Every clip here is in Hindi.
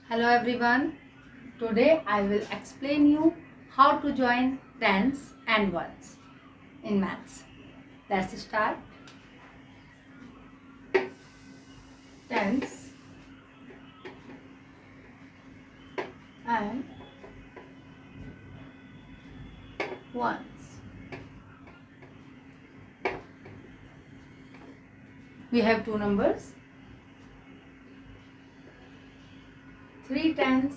Hello everyone. Today I will explain you how to join tens and ones in maths. Let's start. Tens and ones. We have two numbers. 3 tens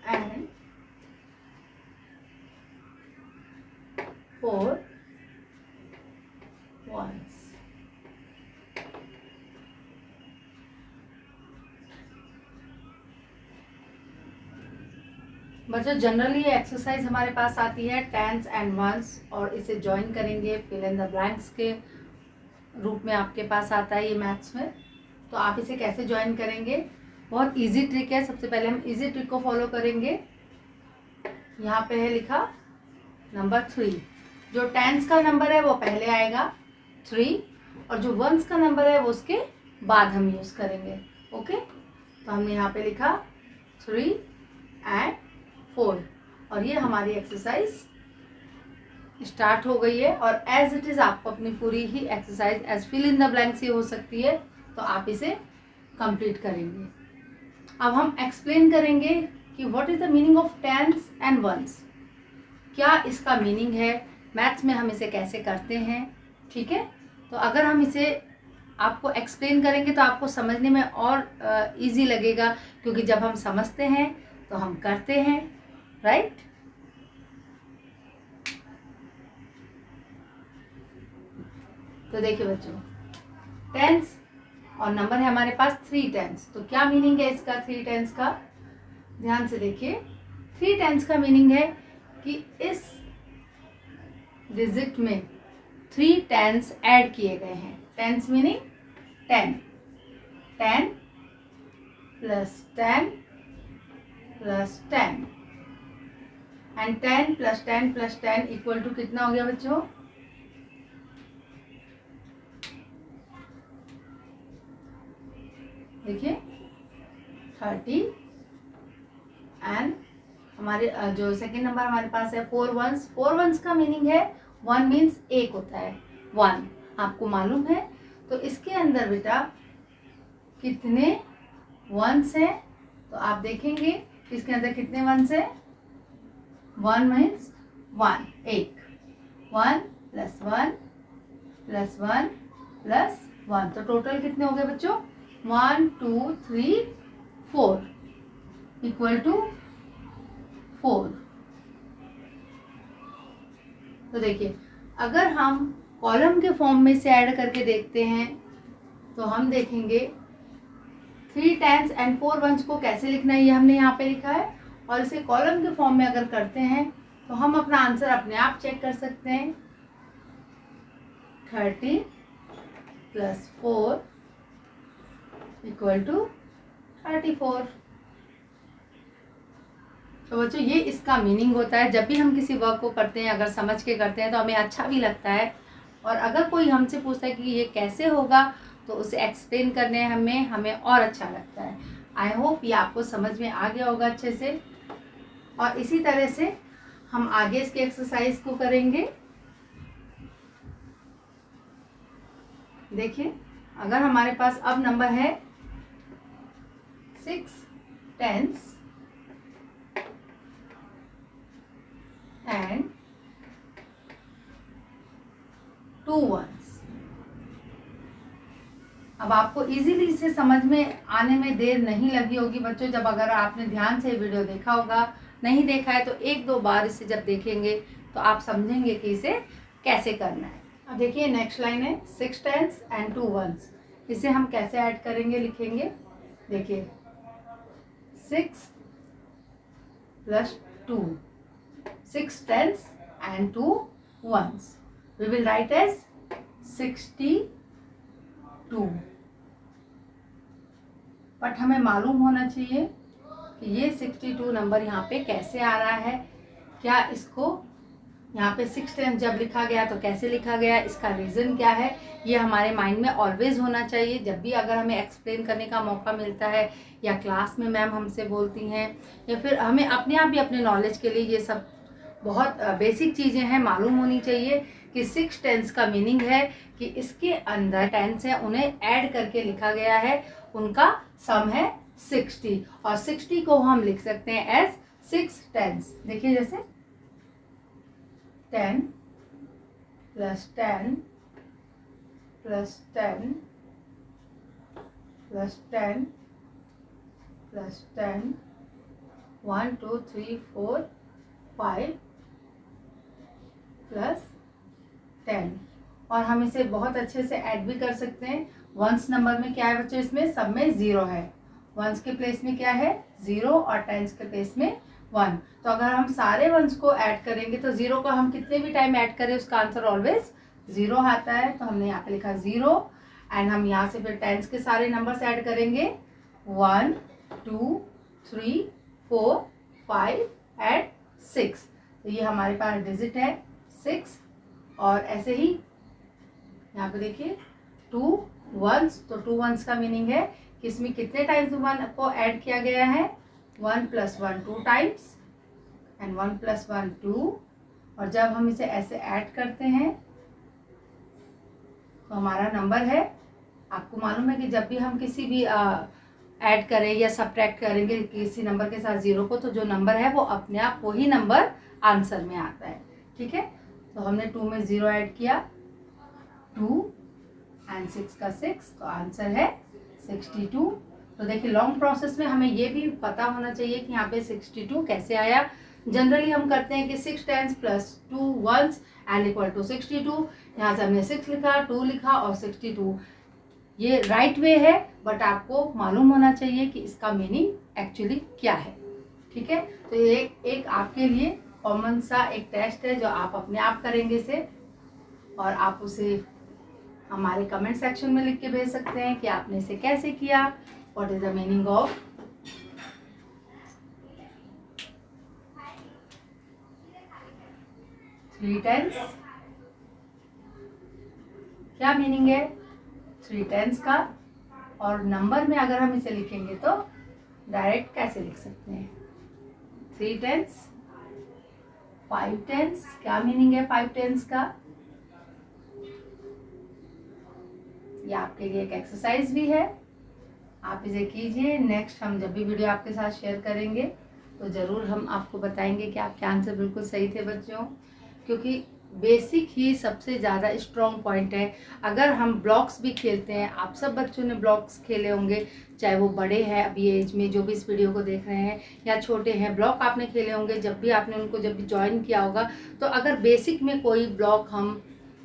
and 4 ones. बच्चों जनरली ये एक्सरसाइज हमारे पास आती है टेंस एंड वंस और इसे ज्वाइन करेंगे फिल इन द ब्लैंक्स के रूप में आपके पास आता है ये मैथ्स में। तो आप इसे कैसे ज्वाइन करेंगे, बहुत इजी ट्रिक है। सबसे पहले हम इजी ट्रिक को फॉलो करेंगे। यहाँ पे है लिखा नंबर 3। जो टेंस का नंबर है वो पहले आएगा 3 और जो वंस का नंबर है वो उसके बाद हम यूज़ करेंगे। ओके, तो हमने यहाँ पे लिखा 3 एंड 4 और ये हमारी एक्सरसाइज स्टार्ट हो गई है। और एज इट इज़ आपको अपनी पूरी ही exercise as fill in the blanks ही हो सकती है, तो आप इसे कंप्लीट करेंगे। अब हम एक्सप्लेन करेंगे कि what is the meaning of tens and ones, क्या इसका मीनिंग है, मैथ्स में हम इसे कैसे करते हैं। ठीक है, तो अगर हम इसे आपको एक्सप्लेन करेंगे तो आपको समझने में और इजी लगेगा, क्योंकि जब हम समझते हैं तो हम करते हैं, राइट। तो देखिए बच्चों, टेंस और नंबर है हमारे पास 3 टेंस। तो क्या मीनिंग है इसका 3 टेंस का, ध्यान से देखिए। 3 टेंस का मीनिंग है कि इस डिजिट में 3 टेंस ऐड किए गए हैं। Tens meaning 10 10 plus 10 plus 10 and 10 plus 10 plus 10 equal to कितना हो गया बच्चों, देखिए 30। एंड हमारे जो सेकेंड नंबर हमारे पास है 4 वंस। 4 वंस का मीनिंग है 1 मीन्स एक होता है 1, आपको मालूम है। तो इसके अंदर बेटा कितने वंस हैं, तो आप देखेंगे इसके अंदर कितने वंस हैं। 1 मीन्स 1, एक 1 प्लस 1 प्लस 1 प्लस 1, तो टोटल कितने हो गए बच्चों, 1 2 3 4 इक्वल टू 4। तो देखिए, अगर हम कॉलम के फॉर्म में से ऐड करके देखते हैं तो हम देखेंगे 3 टेंस एंड 4 वंस को कैसे लिखना है, ये हमने यहाँ पे लिखा है। और इसे कॉलम के फॉर्म में अगर करते हैं तो हम अपना आंसर अपने आप चेक कर सकते हैं। 30 प्लस 4 इक्वल टू 34। तो बच्चों ये इसका मीनिंग होता है। जब भी हम किसी वर्क को करते हैं, अगर समझ के करते हैं तो हमें अच्छा भी लगता है, और अगर कोई हमसे पूछता है कि ये कैसे होगा तो उसे एक्सप्लेन करने हमें और अच्छा लगता है। आई होप ये आपको समझ में आ गया होगा अच्छे से। और इसी तरह से हम आगे इसके एक्सरसाइज को करेंगे। देखिए, अगर हमारे पास अब नंबर है 6 टेंस एंड 2 वंस। अब आपको इजीली इसे समझ में आने में देर नहीं लगी होगी बच्चों, जब अगर आपने ध्यान से वीडियो देखा होगा। नहीं देखा है तो 1-2 बार इसे जब देखेंगे तो आप समझेंगे कि इसे कैसे करना है। अब देखिए नेक्स्ट लाइन है 6 टेंस एंड 2 वंस। इसे हम कैसे ऐड करेंगे, लिखेंगे। देखिए 6 plus 2, 6 tens and 2 ones. We will write as 62। But हमें मालूम होना चाहिए कि ये 62 नंबर यहाँ पे कैसे आ रहा है। क्या इसको यहाँ पे 6 टेंस जब लिखा गया तो कैसे लिखा गया, इसका रीज़न क्या है, ये हमारे माइंड में ऑलवेज होना चाहिए। जब भी अगर हमें एक्सप्लेन करने का मौका मिलता है या क्लास में मैम हमसे बोलती हैं या फिर हमें अपने आप भी अपने नॉलेज के लिए ये सब बहुत बेसिक चीज़ें हैं, मालूम होनी चाहिए कि 6 टेंस का मीनिंग है कि इसके अंदर टेंस है उन्हें ऐड करके लिखा गया है, उनका सम है 60 और 60 को हम लिख सकते हैं एज 6 टेंस। देखिए जैसे 10 + 10 + 10 + 10 + 10 1 2 3 4 5 + 10। और हम इसे बहुत अच्छे से ऐड भी कर सकते हैं। वंस नंबर में क्या है बच्चों, इसमें सब में 0 है, वंस के प्लेस में क्या है 0 और टेंस के प्लेस में 1। तो अगर हम सारे वंस को ऐड करेंगे तो 0 को हम कितने भी टाइम ऐड करें उसका आंसर ऑलवेज 0 आता है। तो हमने यहाँ पे लिखा 0 एंड हम यहाँ से फिर टेंस के सारे नंबर्स ऐड करेंगे 1 2 3 4 5 एंड 6। तो ये हमारे पास डिजिट है 6। और ऐसे ही यहाँ पे देखिए 2 वंस, तो 2 वंस का मीनिंग है कि इसमें कितने टाइम्स 1 को ऐड किया गया है, 1 + 1 2 टाइम्स एंड 1 + 1 2। और जब हम इसे ऐसे ऐड करते हैं तो हमारा नंबर है, आपको मालूम है कि जब भी हम किसी भी ऐड करें या सब्ट्रैक्ट करेंगे किसी नंबर के साथ 0 को, तो जो नंबर है वो अपने आप वही नंबर आंसर में आता है। ठीक है, तो हमने 2 में 0 ऐड किया 2 एंड 6 का 6, तो आंसर है 62। तो देखिए लॉन्ग प्रोसेस में हमें ये भी पता होना चाहिए कि यहाँ पे 62 कैसे आया। जनरली हम करते हैं कि 6 tens + 2 ones and equal to 62। यहाँ से हमने 6 लिखा, 2 लिखा और 62, ये राइट वे है, बट आपको मालूम होना चाहिए कि इसका मीनिंग एक्चुअली क्या है। ठीक है, तो ये एक आपके लिए कॉमन सा एक टेस्ट है जो आप अपने आप करेंगे इसे, और आप उसे हमारे कमेंट सेक्शन में लिख के भेज सकते हैं कि आपने इसे कैसे किया, what is the meaning of 3 tens, क्या मीनिंग है 3 टेंस का। और नंबर में अगर हम इसे लिखेंगे तो डायरेक्ट कैसे लिख सकते हैं 3 टेंस, 5 टेंस, क्या मीनिंग है 5 टेंस का। ये आपके लिए एक एक्सरसाइज भी है, आप इसे कीजिए। नेक्स्ट हम जब भी वीडियो आपके साथ शेयर करेंगे तो ज़रूर हम आपको बताएंगे कि आपके आंसर बिल्कुल सही थे बच्चों, क्योंकि बेसिक ही सबसे ज़्यादा स्ट्रॉन्ग पॉइंट है। अगर हम ब्लॉक्स भी खेलते हैं, आप सब बच्चों ने ब्लॉक्स खेले होंगे, चाहे वो बड़े हैं अभी एज में जो भी इस वीडियो को देख रहे हैं, या छोटे हैं, ब्लॉक आपने खेले होंगे जब भी आपने उनको जब भी ज्वाइन किया होगा। तो अगर बेसिक में कोई ब्लॉक हम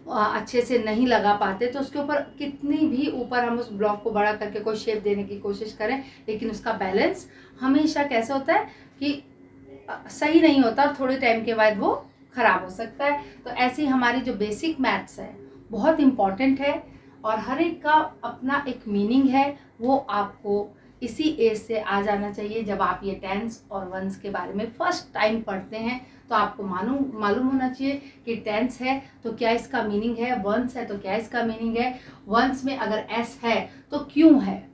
अच्छे से नहीं लगा पाते तो उसके ऊपर कितनी भी ऊपर हम उस ब्लॉक को बड़ा करके कोई शेप देने की कोशिश करें, लेकिन उसका बैलेंस हमेशा कैसे होता है कि सही नहीं होता और थोड़े टाइम के बाद वो खराब हो सकता है। तो ऐसे ही हमारी जो बेसिक मैथ्स है बहुत इम्पॉर्टेंट है और हर एक का अपना एक मीनिंग है, वो आपको इसी एज से आ जाना चाहिए। जब आप ये टेंस और वंस के बारे में फर्स्ट टाइम पढ़ते हैं तो आपको मालूम होना चाहिए कि टेंस है तो क्या इसका मीनिंग है, वंस है तो क्या इसका मीनिंग है, वंस में अगर एस है तो क्यों है,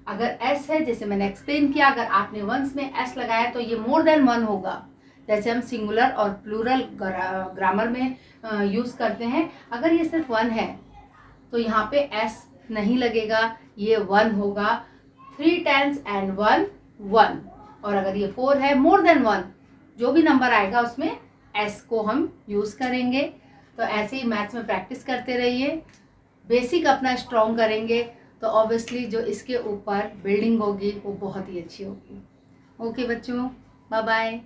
अगर एस है जैसे मैंने एक्सप्लेन किया, अगर आपने वंस में एस लगाया तो ये मोर देन 1 होगा, जैसे हम सिंगुलर और प्लूरल ग्रामर में यूज़ करते हैं। अगर ये सिर्फ 1 है तो यहाँ पे एस नहीं लगेगा, ये 1 होगा। 3 टेंस एंड 1 1, और अगर ये 4 है मोर देन 1, जो भी नंबर आएगा उसमें एस को हम यूज़ करेंगे। तो ऐसे ही मैथ्स में प्रैक्टिस करते रहिए, बेसिक अपना स्ट्रॉन्ग करेंगे तो ऑब्वियसली जो इसके ऊपर बिल्डिंग होगी वो बहुत ही अच्छी होगी। ओके बच्चों, बाय बाय।